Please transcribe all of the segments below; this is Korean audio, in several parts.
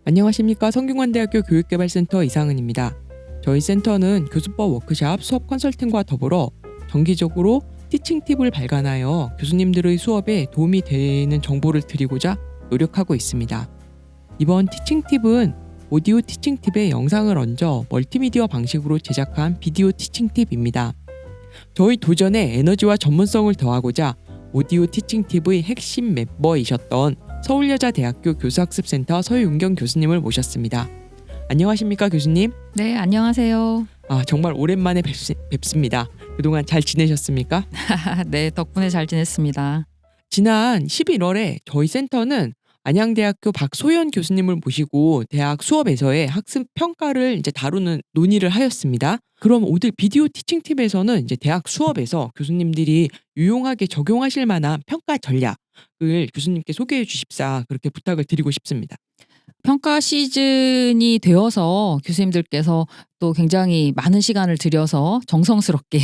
안녕하십니까. 성균관대학교 교육개발센터 이상은입니다. 저희 센터는 교수법 워크샵, 수업 컨설팅과 더불어 정기적으로 티칭 팁을 발간하여 교수님들의 수업에 도움이 되는 정보를 드리고자 노력하고 있습니다. 이번 티칭 팁은 오디오 티칭 팁에 영상을 얹어 멀티미디어 방식으로 제작한 비디오 티칭 팁입니다. 저희 도전에 에너지와 전문성을 더하고자 오디오 티칭 팁의 핵심 멤버이셨던 서울여자대학교 교수학습센터 서윤경 교수님을 모셨습니다. 안녕하십니까, 교수님? 네, 안녕하세요. 정말 오랜만에 뵙습니다. 그동안 잘 지내셨습니까? 네, 덕분에 잘 지냈습니다. 지난 11월에 저희 센터는 안양대학교 박소연 교수님을 모시고 대학 수업에서의 학습 평가를 이제 다루는 논의를 하였습니다. 그럼 오늘 비디오 티칭 팁에서는 이제 대학 수업에서 교수님들이 유용하게 적용하실 만한 평가 전략을 교수님께 소개해 주십사 그렇게 부탁을 드리고 싶습니다. 평가 시즌이 되어서 교수님들께서 또 굉장히 많은 시간을 들여서 정성스럽게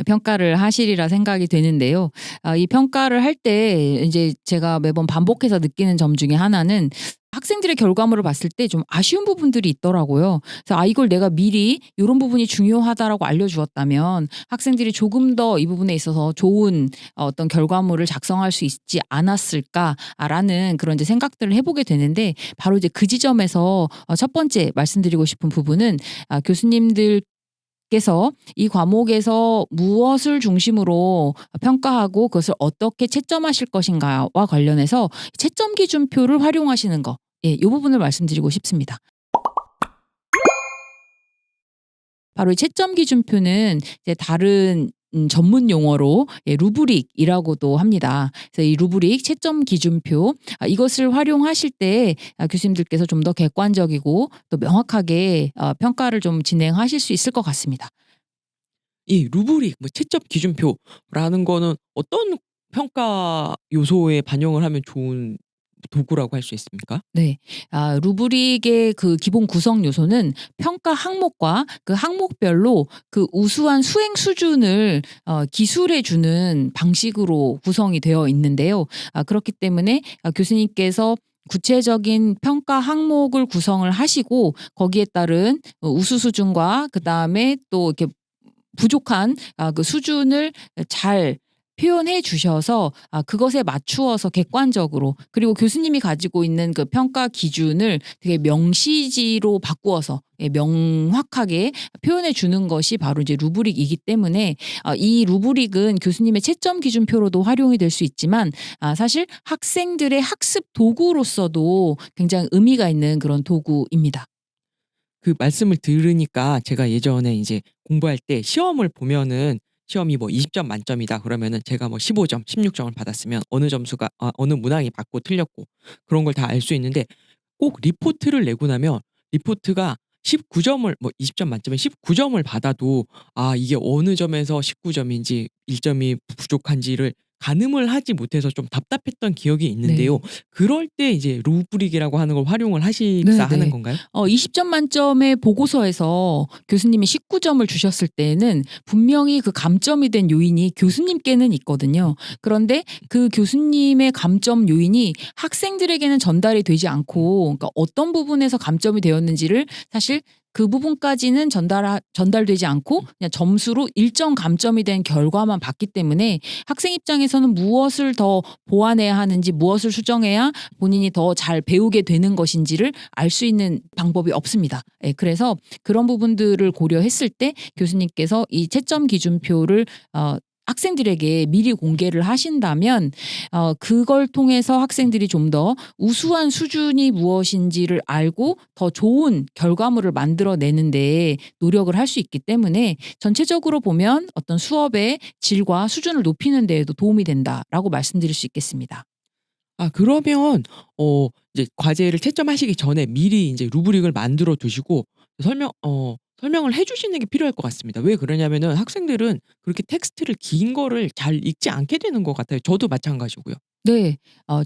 평가를 하시리라 생각이 되는데요. 이 평가를 할 때 이제 제가 매번 반복해서 느끼는 점 중에 하나는 학생들의 결과물을 봤을 때 좀 아쉬운 부분들이 있더라고요. 그래서 이걸 내가 미리 이런 부분이 중요하다라고 알려주었다면 학생들이 조금 더 이 부분에 있어서 좋은 어떤 결과물을 작성할 수 있지 않았을까라는 그런 이제 생각들을 해보게 되는데, 바로 이제 그 지점에서 첫 번째 말씀드리고 싶은 부분은 교수님들께서 이 과목에서 무엇을 중심으로 평가하고 그것을 어떻게 채점하실 것인가와 관련해서 채점 기준표를 활용하시는 거, 이 부분을 말씀드리고 싶습니다. 바로 이 채점 기준표는 이제 다른 전문 용어로 루브릭이라고도 합니다. 그래서 이 루브릭 채점 기준표, 이것을 활용하실 때 교수님들께서 좀 더 객관적이고 또 명확하게 평가를 좀 진행하실 수 있을 것 같습니다. 이 루브릭, 채점 기준표라는 거는 어떤 평가 요소에 반영을 하면 좋은 도구라고 할 수 있습니까? 네. 루브릭의 그 기본 구성 요소는 평가 항목과 그 항목별로 그 우수한 수행 수준을 기술해 주는 방식으로 구성이 되어 있는데요. 그렇기 때문에 교수님께서 구체적인 평가 항목을 구성을 하시고 거기에 따른 우수 수준과 그다음에 또 이렇게 부족한 그 수준을 잘 표현해 주셔서 그것에 맞추어서 객관적으로, 그리고 교수님이 가지고 있는 그 평가 기준을 되게 명시지로 바꾸어서 명확하게 표현해 주는 것이 바로 이제 루브릭이기 때문에 이 루브릭은 교수님의 채점 기준표로도 활용이 될 수 있지만 사실 학생들의 학습 도구로서도 굉장히 의미가 있는 그런 도구입니다. 그 말씀을 들으니까 제가 예전에 이제 공부할 때 시험을 보면은 시험이 20점 만점이다 그러면은 제가 15점, 16점을 받았으면 어느 점수가 어느 문항이 맞고 틀렸고 그런 걸 다 알 수 있는데, 꼭 리포트를 내고 나면 리포트가 19점을 20점 만점에 19점을 받아도 이게 어느 점에서 19점인지 1점이 부족한지를 가늠을 하지 못해서 좀 답답했던 기억이 있는데요. 네. 그럴 때 이제 루브릭이라고 하는 걸 활용을 하십사 하는 네네. 건가요? 20점 만점의 보고서에서 교수님이 19점을 주셨을 때에는 분명히 그 감점이 된 요인이 교수님께는 있거든요. 그런데 그 교수님의 감점 요인이 학생들에게는 전달이 되지 않고, 그러니까 어떤 부분에서 감점이 되었는지를 사실 그 부분까지는 전달되지 않고 그냥 점수로 일정 감점이 된 결과만 봤기 때문에 학생 입장에서는 무엇을 더 보완해야 하는지, 무엇을 수정해야 본인이 더 잘 배우게 되는 것인지를 알 수 있는 방법이 없습니다. 그래서 그런 부분들을 고려했을 때 교수님께서 이 채점 기준표를 학생들에게 미리 공개를 하신다면 그걸 통해서 학생들이 좀 더 우수한 수준이 무엇인지를 알고 더 좋은 결과물을 만들어내는데 노력을 할 수 있기 때문에 전체적으로 보면 어떤 수업의 질과 수준을 높이는 데에도 도움이 된다라고 말씀드릴 수 있겠습니다. 그러면 이제 과제를 채점하시기 전에 미리 인제 루브릭을 만들어 두시고 설명을 해 주시는 게 필요할 것 같습니다. 왜 그러냐면은 학생들은 그렇게 텍스트를 긴 거를 잘 읽지 않게 되는 것 같아요. 저도 마찬가지고요. 네.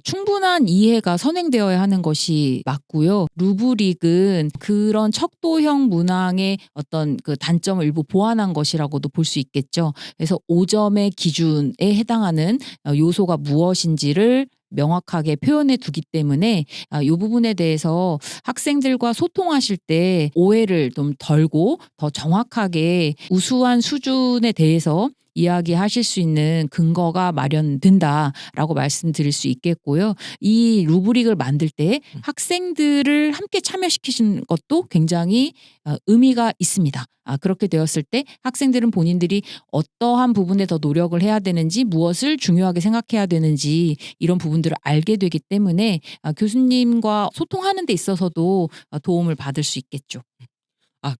충분한 이해가 선행되어야 하는 것이 맞고요. 루브릭은 그런 척도형 문항의 어떤 그 단점을 일부 보완한 것이라고도 볼 수 있겠죠. 그래서 5점의 기준에 해당하는 요소가 무엇인지를 명확하게 표현해 두기 때문에 이 부분에 대해서 학생들과 소통하실 때 오해를 좀 덜고 더 정확하게 우수한 수준에 대해서 이야기하실 수 있는 근거가 마련된다라고 말씀드릴 수 있겠고요. 이 루브릭을 만들 때 학생들을 함께 참여시키신 것도 굉장히 의미가 있습니다. 그렇게 되었을 때 학생들은 본인들이 어떠한 부분에 더 노력을 해야 되는지, 무엇을 중요하게 생각해야 되는지 이런 부분들을 알게 되기 때문에 교수님과 소통하는 데 있어서도 도움을 받을 수 있겠죠.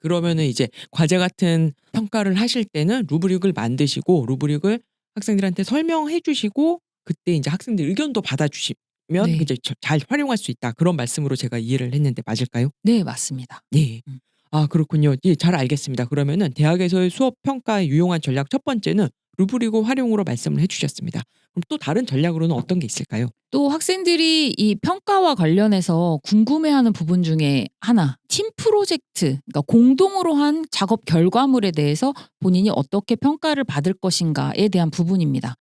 그러면은 이제 과제 같은 평가를 하실 때는 루브릭을 만드시고 루브릭을 학생들한테 설명해 주시고 그때 이제 학생들 의견도 받아 주시면 네. 이제 잘 활용할 수 있다. 그런 말씀으로 제가 이해를 했는데 맞을까요? 네, 맞습니다. 네. 음. 그렇군요. 예, 잘 알겠습니다. 그러면은 대학에서의 수업 평가에 유용한 전략 첫 번째는 루브리고 활용으로 말씀을 해 주셨습니다. 그럼 또 다른 전략으로는 어떤 게 있을까요? 또 학생들이 이 평가와 관련해서 궁금해하는 부분 중에 하나, 팀 프로젝트, 그러니까 공동으로 한 작업 결과물에 대해서 본인이 어떻게 평가를 받을 것인가에 대한 부분입니다.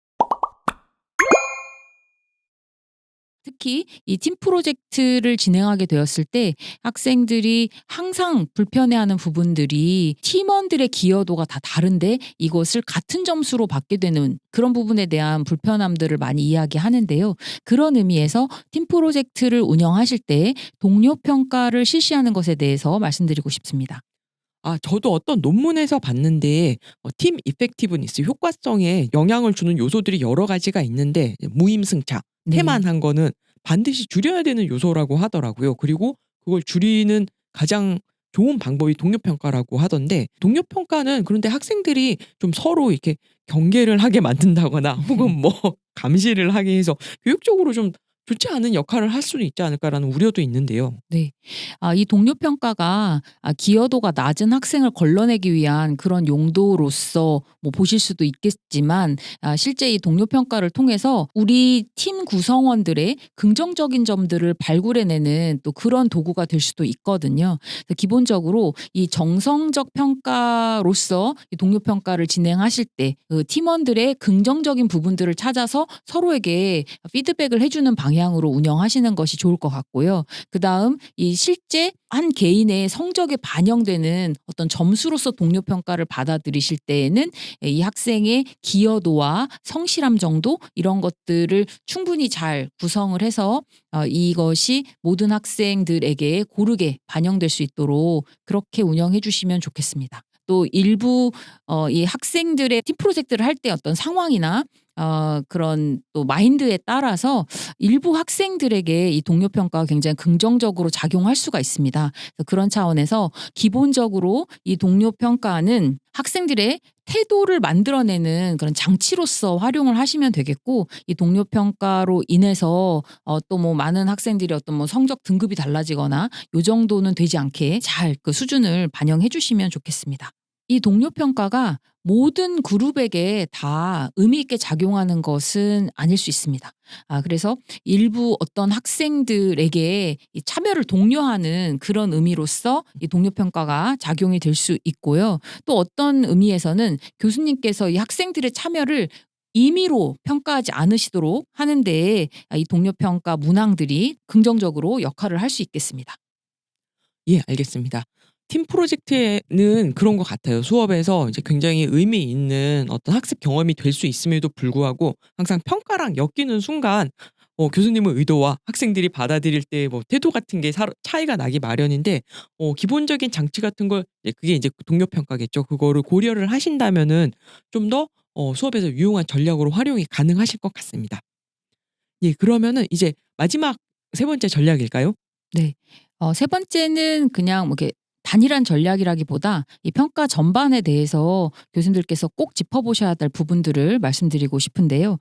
특히 이 팀 프로젝트를 진행하게 되었을 때 학생들이 항상 불편해하는 부분들이 팀원들의 기여도가 다 다른데 이것을 같은 점수로 받게 되는 그런 부분에 대한 불편함들을 많이 이야기하는데요. 그런 의미에서 팀 프로젝트를 운영하실 때 동료 평가를 실시하는 것에 대해서 말씀드리고 싶습니다. 저도 어떤 논문에서 봤는데 팀 이펙티브니스 효과성에 영향을 주는 요소들이 여러 가지가 있는데 무임승차, 네. 태만한 거는 반드시 줄여야 되는 요소라고 하더라고요. 그리고 그걸 줄이는 가장 좋은 방법이 동료 평가라고 하던데 동료 평가는 그런데 학생들이 좀 서로 이렇게 경계를 하게 만든다거나 혹은 뭐 감시를 하게 해서 교육적으로 좀 좋지 않은 역할을 할 수는 있지 않을까라는 우려도 있는데요. 네. 이 동료 평가가 기여도가 낮은 학생을 걸러내기 위한 그런 용도로서 뭐 보실 수도 있겠지만 실제 이 동료 평가를 통해서 우리 팀 구성원들의 긍정적인 점들을 발굴해내는 또 그런 도구가 될 수도 있거든요. 그래서 기본적으로 이 정성적 평가로서 이 동료 평가를 진행하실 때 그 팀원들의 긍정적인 부분들을 찾아서 서로에게 피드백을 해주는 방향으로 운영하시는 것이 좋을 것 같고요. 그다음 이 실제 한 개인의 성적에 반영되는 어떤 점수로서 동료 평가를 받아들이실 때에는 이 학생의 기여도와 성실함 정도 이런 것들을 충분히 잘 구성을 해서 이것이 모든 학생들에게 고르게 반영될 수 있도록 그렇게 운영해 주시면 좋겠습니다. 또 일부 이 학생들의 팀 프로젝트를 할 때 어떤 상황이나 그런 또 마인드에 따라서 일부 학생들에게 이 동료 평가가 굉장히 긍정적으로 작용할 수가 있습니다. 그래서 그런 차원에서 기본적으로 이 동료 평가는 학생들의 태도를 만들어내는 그런 장치로서 활용을 하시면 되겠고 이 동료 평가로 인해서 또 뭐 많은 학생들이 어떤 뭐 성적 등급이 달라지거나 요 정도는 되지 않게 잘 그 수준을 반영해 주시면 좋겠습니다. 이 동료 평가가 모든 그룹에게 다 의미 있게 작용하는 것은 아닐 수 있습니다. 그래서 일부 어떤 학생들에게 이 참여를 독려하는 그런 의미로서 이 동료 평가가 작용이 될 수 있고요. 또 어떤 의미에서는 교수님께서 이 학생들의 참여를 임의로 평가하지 않으시도록 하는 데 이 동료 평가 문항들이 긍정적으로 역할을 할 수 있겠습니다. 예, 알겠습니다. 팀 프로젝트에는 그런 것 같아요. 수업에서 이제 굉장히 의미 있는 어떤 학습 경험이 될 수 있음에도 불구하고 항상 평가랑 엮이는 순간 교수님의 의도와 학생들이 받아들일 때 뭐 태도 같은 게 차이가 나기 마련인데 기본적인 장치 같은 걸 그게 이제 동료 평가겠죠. 그거를 고려를 하신다면은 좀 더 수업에서 유용한 전략으로 활용이 가능하실 것 같습니다. 예, 그러면은 이제 마지막 세 번째 전략일까요? 네. 세 번째는 그냥 뭐 이렇게 단일한 전략이라기보다 이 평가 전반에 대해서 교수님들께서 꼭 짚어보셔야 될 부분들을 말씀드리고 싶은데요.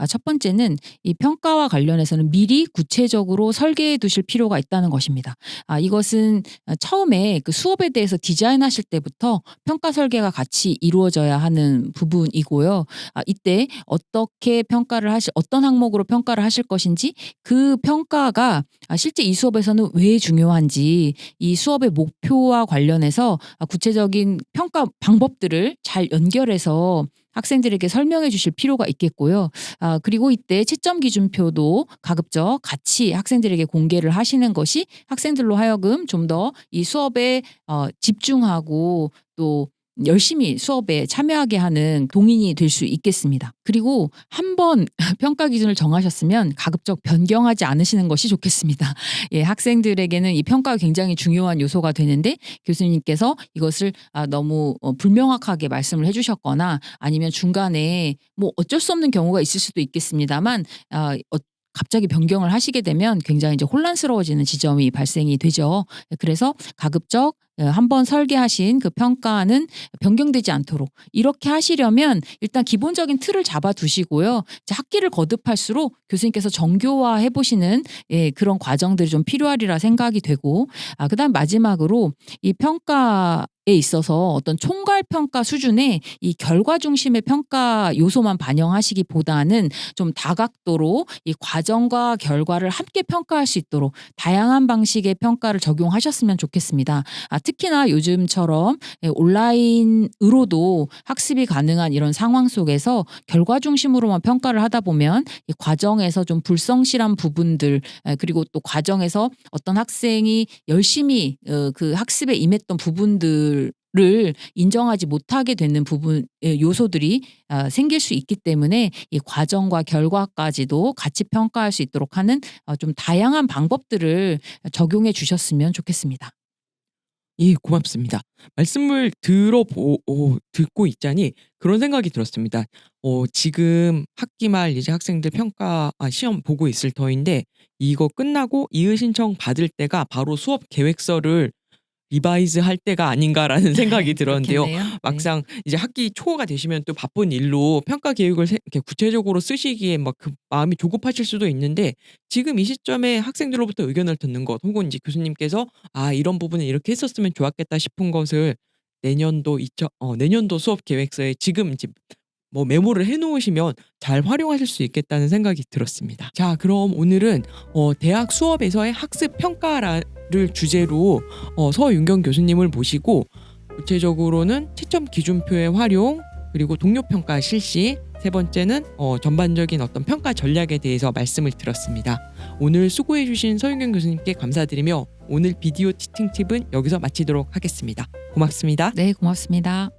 첫 번째는 이 평가와 관련해서는 미리 구체적으로 설계해 두실 필요가 있다는 것입니다. 이것은 처음에 그 수업에 대해서 디자인하실 때부터 평가 설계가 같이 이루어져야 하는 부분이고요. 이때 어떻게 평가를 어떤 항목으로 평가를 하실 것인지 그 평가가 실제 이 수업에서는 왜 중요한지 이 수업의 목표와 관련해서 구체적인 평가 방법들을 잘 연결해서 학생들에게 설명해 주실 필요가 있겠고요. 그리고 이때 채점 기준표도 가급적 같이 학생들에게 공개를 하시는 것이 학생들로 하여금 좀 더 이 수업에 집중하고 또 열심히 수업에 참여하게 하는 동인이 될 수 있겠습니다. 그리고 한번 평가 기준을 정하셨으면 가급적 변경하지 않으시는 것이 좋겠습니다. 예, 학생들에게는 이 평가가 굉장히 중요한 요소가 되는데 교수님께서 이것을 너무 불명확하게 말씀을 해주셨거나 아니면 중간에 뭐 어쩔 수 없는 경우가 있을 수도 있겠습니다만 갑자기 변경을 하시게 되면 굉장히 이제 혼란스러워지는 지점이 발생이 되죠. 그래서 가급적 한번 설계하신 그 평가는 변경되지 않도록 이렇게 하시려면 일단 기본적인 틀을 잡아 두시고요. 이제 학기를 거듭할수록 교수님께서 정교화해 보시는 그런 과정들이 좀 필요하리라 생각이 되고 그다음 마지막으로 이 평가에 있어서 어떤 총괄 평가 수준의 이 결과 중심의 평가 요소만 반영하시기보다는 좀 다각도로 이 과정과 결과를 함께 평가할 수 있도록 다양한 방식의 평가를 적용하셨으면 좋겠습니다. 특히나 요즘처럼 온라인으로도 학습이 가능한 이런 상황 속에서 결과 중심으로만 평가를 하다 보면 이 과정에서 좀 불성실한 부분들 그리고 또 과정에서 어떤 학생이 열심히 그 학습에 임했던 부분들을 인정하지 못하게 되는 부분 요소들이 생길 수 있기 때문에 이 과정과 결과까지도 같이 평가할 수 있도록 하는 좀 다양한 방법들을 적용해 주셨으면 좋겠습니다. 예, 고맙습니다. 말씀을 듣고 있자니 그런 생각이 들었습니다. 지금 학기 말 이제 학생들 시험 보고 있을 터인데 이거 끝나고 이의 신청 받을 때가 바로 수업 계획서를 리바이즈 할 때가 아닌가라는 생각이 들었는데요. 그렇겠네요. 네. 막상 이제 학기 초가 되시면 또 바쁜 일로 평가 계획을 이렇게 구체적으로 쓰시기에 막 그 마음이 조급하실 수도 있는데 지금 이 시점에 학생들로부터 의견을 듣는 것 혹은 이제 교수님께서 이런 부분은 이렇게 했었으면 좋았겠다 싶은 것을 내년도 수업 계획서에 지금 이제 뭐 메모를 해 놓으시면 잘 활용하실 수 있겠다는 생각이 들었습니다. 자, 그럼 오늘은 대학 수업에서의 학습 평가를 주제로 서윤경 교수님을 모시고 구체적으로는 채점 기준표의 활용 그리고 동료 평가 실시 세 번째는 전반적인 어떤 평가 전략에 대해서 말씀을 들었습니다. 오늘 수고해 주신 서윤경 교수님께 감사드리며 오늘 비디오 티칭 팁은 여기서 마치도록 하겠습니다. 고맙습니다. 네, 고맙습니다.